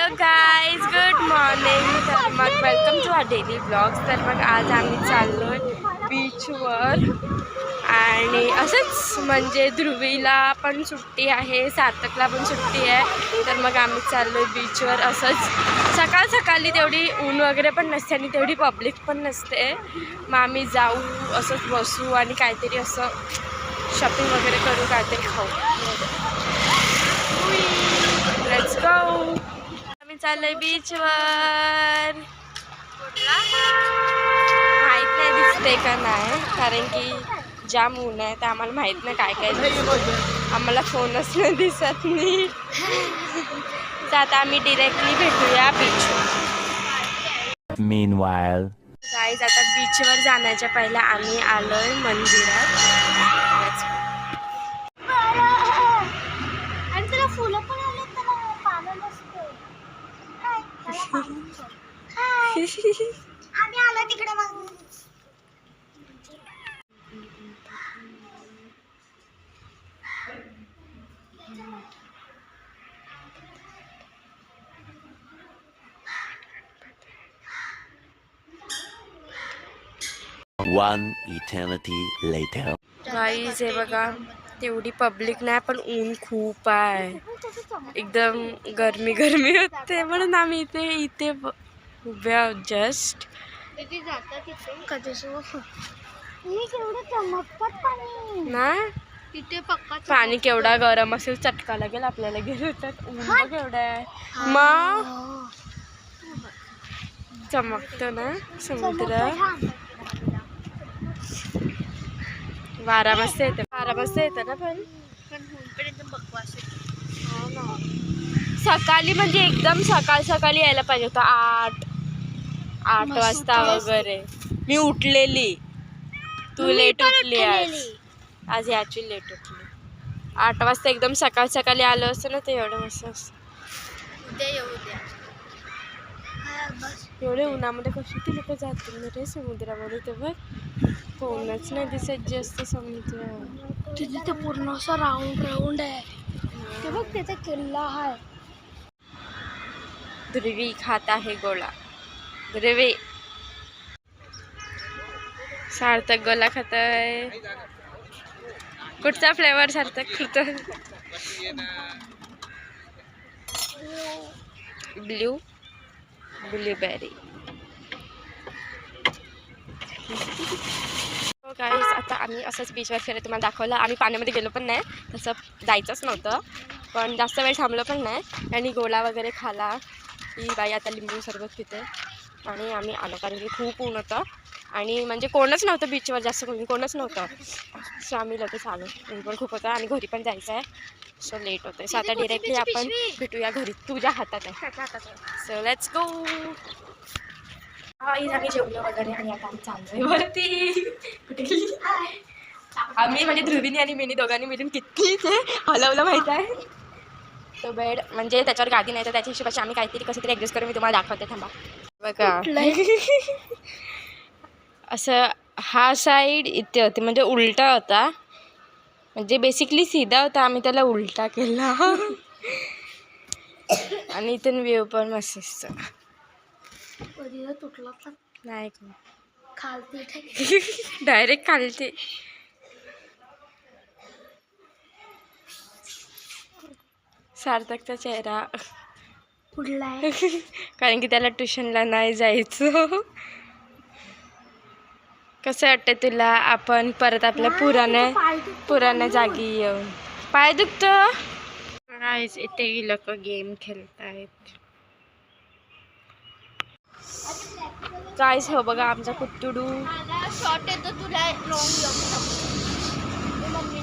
Hello guys, good morning. तर मग welcome to our daily blogs. तर मग आज आम्ही चाललो आहे बीचवर आणि असंच म्हणजे ध्रुवीला पण सुट्टी आहे, सार्थकला पण सुट्टी आहे. तर मग आम्ही चाललो आहे बीचवर असंच. सकाळ सकाळी तेवढी ऊन वगैरे पण नसते आणि तेवढी पब्लिक पण नसते. मग आम्ही जाऊ, असंच बसू आणि काहीतरी असं शॉपिंग वगैरे करू, काहीतरी खाऊ. Let's go. आम्ही चाललोय बीचवर. माहित नाही दिसते का नाही, कारण की जाम ऊन आहे तर आम्हाला माहित नाही काय काय दिसतं. आम्हाला फोनच नाही दिसत नाही. तर आता आम्ही डिरेक्टली भेटूया बीचवर. Meanwhile, गाईज, आता बीचवर जाण्याच्या पहिला आम्ही आलोय मंदिरात. आणि त्याला फुलं पण आले, त्याला पानं नसते. आम्ही आलो तिकडे मग. one eternity later. गाईज हे बघा, तेवढी पब्लिक नाही पण ऊन खूप आहे. एकदम गरमी गरमी होते म्हणून आम्ही इथे उभे आहोत जस्ट. ना पाणी केवढा गरम असेल, चटका लागेल आपल्याला. गेलो तर ऊन बघ केवढा आहे. मग चमकतो ना समुद्र. वारा मस्त येते, ना पण हो ना. सकाळी म्हणजे एकदम सकाळी यायला पाहिजे होतं. 8 वाजता वगैरे मी उठलेली. तू लेट उठली आज ह्याची लेट उठली. 8 वाजता एकदम सकाळी आलं असतं ना, ते एवढं मस्त असतं. उद्या येऊ द्या. एवढे उन्हामध्ये कशी ती लोक जातील रे समुद्रामध्ये. तर बघ, कोणच नाही दिसत जास्त समुद्र. तिथे पूर्ण असं राऊंड आहे. ते बघ, त्याचा किल्ला आहे. ध्रुवी खात आहे गोळा. ध्रुवी, सार्थक गोळा खात आहे. कुठचा फ्लेवर सार्थक खात? ब्लूबेरी. गाईस, आता आम्ही असंच बीचवर फिरत तुम्हाला दाखवलं. आम्ही पाण्यामध्ये गेलो पण नाही, तसं जायचंच नव्हतं, पण जास्त वेळ थांबलो पण नाही. आणि गोळा वगैरे खाला. ही बाई आता लिंबू सरबत पिते आणि आम्ही आलो, कारण की खूप ऊन होतं आणि म्हणजे कोणच नव्हतं बीचवर, जास्त कोणच नव्हतं. सो आम्ही लगेच आलो. ऊन पण खूप होतं आणि घरी पण जायचं आहे, सो लेट होतं. सो आता डिरेक्टली आपण भेटूया घरी. तुझ्या हातात आहे. So let's go. आम्ही जेवलो वगैरे आणि आता आम्ही चाललोय वरती. आम्ही म्हणजे ध्रुवीनी आणि मीनी दोघांनी मिळून किती ते हलवलं माहित आहे. तो बेड म्हणजे त्याच्यावर गादी नाही, तर त्याच्या हिशोबाशी आम्ही काहीतरी कसं तरी ॲडजस्ट करून मी तुम्हाला दाखवते. थांबा बघा. असं हा साईड इथे होती, म्हणजे उलटा होता, म्हणजे बेसिकली सीधा होता. आम्ही त्याला उलटा केला. आणि इथून व्ह्यू पण मस्त असतं. तुटला तर नाही खालती डायरेक्ट खालते. सार्थकचा चेहरा उडला, कारण की त्याला ट्युशनला नाही जायचं. कसं वाटतं तुला आपण परत आपल्या पुराण्या जागी येऊन? पाय दुखतो. इथे लोक गेम खेळतायत. गाईस, हो बघा आमचा कुट्टुडू. शॉर्ट येतो तुला लॉंग ये लड़की